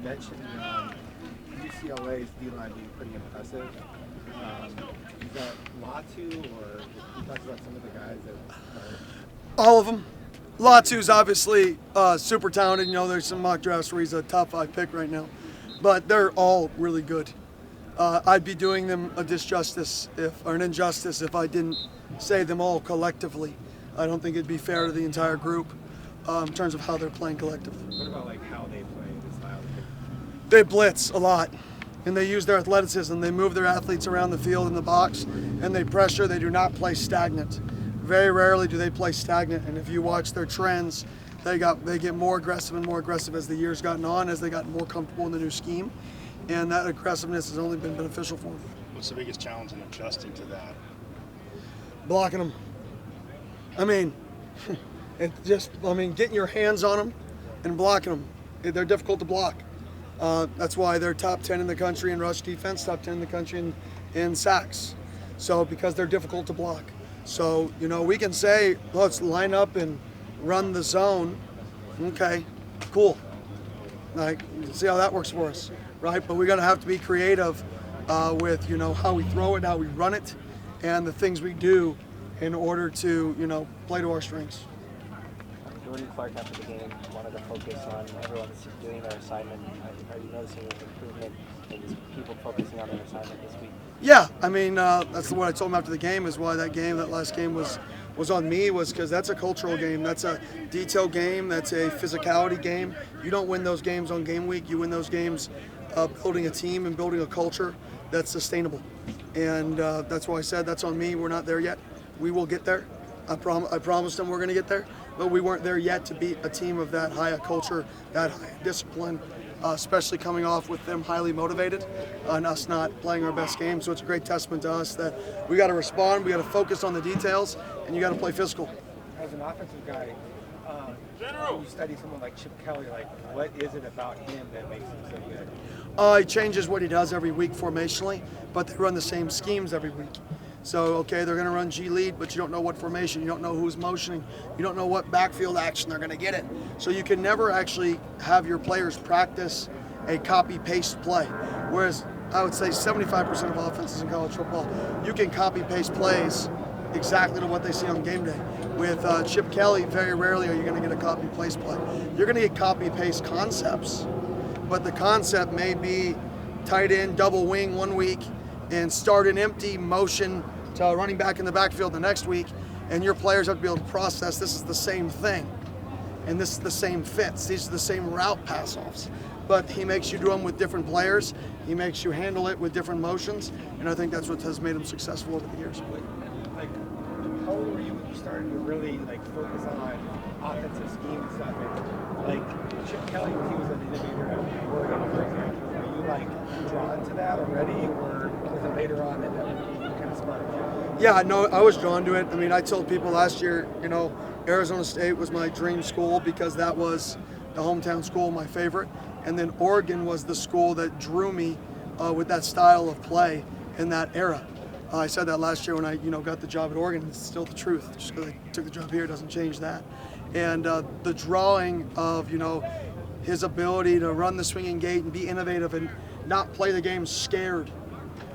mentioned UCLA's D-line being pretty impressive. Is that Latu, or you talked about some of the guys that All of them. Latu's obviously super talented. You know, there's some mock drafts where he's a top 5 pick right now. But they're all really good. I'd be doing them a injustice if I didn't say them all collectively. I don't think it'd be fair to the entire group in terms of how they're playing collectively. What about like how they play, the style? They blitz a lot, and they use their athleticism. They move their athletes around the field in the box, and they pressure. They do not play stagnant. Very rarely do they play stagnant, and if you watch their trends, they get more aggressive and more aggressive as the years gotten on, as they got more comfortable in the new scheme, and that aggressiveness has only been beneficial for them. What's the biggest challenge in adjusting to that? Blocking them. I mean, getting your hands on them and blocking them. They're difficult to block. That's why they're top 10 in the country in rush defense, top 10 in the country in sacks. So because they're difficult to block. So, you know, we can say, let's line up and run the zone. Okay, cool. Like, see how that works for us, right? But we're going to have to be creative with, you know, how we throw it, how we run it, and the things we do in order to, you know, play to our strengths. Jordan Clark after the game wanted to focus on everyone doing their assignment. Are you noticing an improvement in people focusing on their assignment this week? Yeah, I mean, that's what I told him after the game is why that last game was on me, was because that's a cultural game. That's a detail game. That's a physicality game. You don't win those games on game week. You win those games building a team and building a culture that's sustainable. And that's why I said that's on me. We're not there yet. We will get there. I promised them we're going to get there, but we weren't there yet to beat a team of that high a culture, that high a discipline, especially coming off with them highly motivated and us not playing our best game. So it's a great testament to us that we got to respond, we got to focus on the details, and you got to play physical. As an offensive guy, when you study someone like Chip Kelly, like what is it about him that makes him so good? He changes what he does every week formationally, but they run the same schemes every week. So, okay, they're going to run G lead, but you don't know what formation, you don't know who's motioning, you don't know what backfield action they're going to get it. So you can never actually have your players practice a copy-paste play. Whereas I would say 75% of offenses in college football, you can copy-paste plays exactly to what they see on game day. With Chip Kelly, very rarely are you going to get a copy-paste play. You're going to get copy-paste concepts, but the concept may be tight end, double wing one week, and start an empty motion to running back in the backfield the next week, and your players have to be able to process this is the same thing, and this is the same fits, these are the same route pass-offs. But he makes you do them with different players, he makes you handle it with different motions, and I think that's what has made him successful over the years. Like, how old were you when you started to really like focus on offensive scheme and stuff? And, like Chip Kelly, when he was an innovator at Oregon, for example, were you like drawn to that already, or was it later on that kind of sparked you? Yeah, no, I was drawn to it. I mean, I told people last year, you know, Arizona State was my dream school because that was the hometown school, my favorite. And then Oregon was the school that drew me with that style of play in that era. I said that last year when I, you know, got the job at Oregon. It's still the truth. Just because I took the job here doesn't change that. And the drawing of, you know, his ability to run the swinging gate and be innovative and not play the game scared.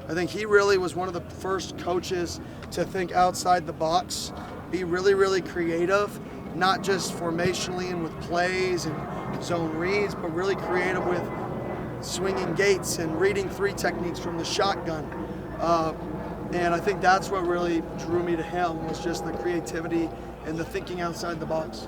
I think he really was one of the first coaches to think outside the box, be really, really creative, not just formationally and with plays and zone reads, but really creative with swinging gates and reading 3 techniques from the shotgun. And I think that's what really drew me to him, was just the creativity and the thinking outside the box.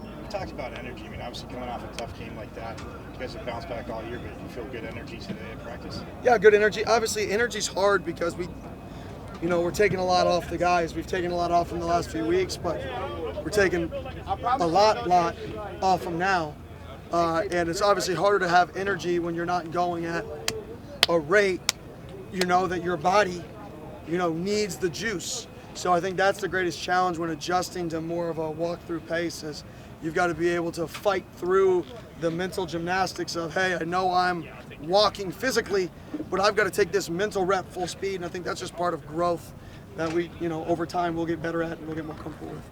You talked about energy. I mean, obviously coming off a tough game like that, you guys have bounced back all year, but you feel good energy today in practice? Yeah, good energy. Obviously, energy's hard because we're taking a lot off the guys. We've taken a lot off in the last few weeks, but we're taking a lot off them now. And it's obviously harder to have energy when you're not going at a rate, you know, that your body, you know, needs the juice. So I think that's the greatest challenge when adjusting to more of a walk-through pace, is you've got to be able to fight through the mental gymnastics of, hey, I know I'm walking physically, but I've got to take this mental rep full speed. And I think that's just part of growth that we, you know, over time we'll get better at and we'll get more comfortable with.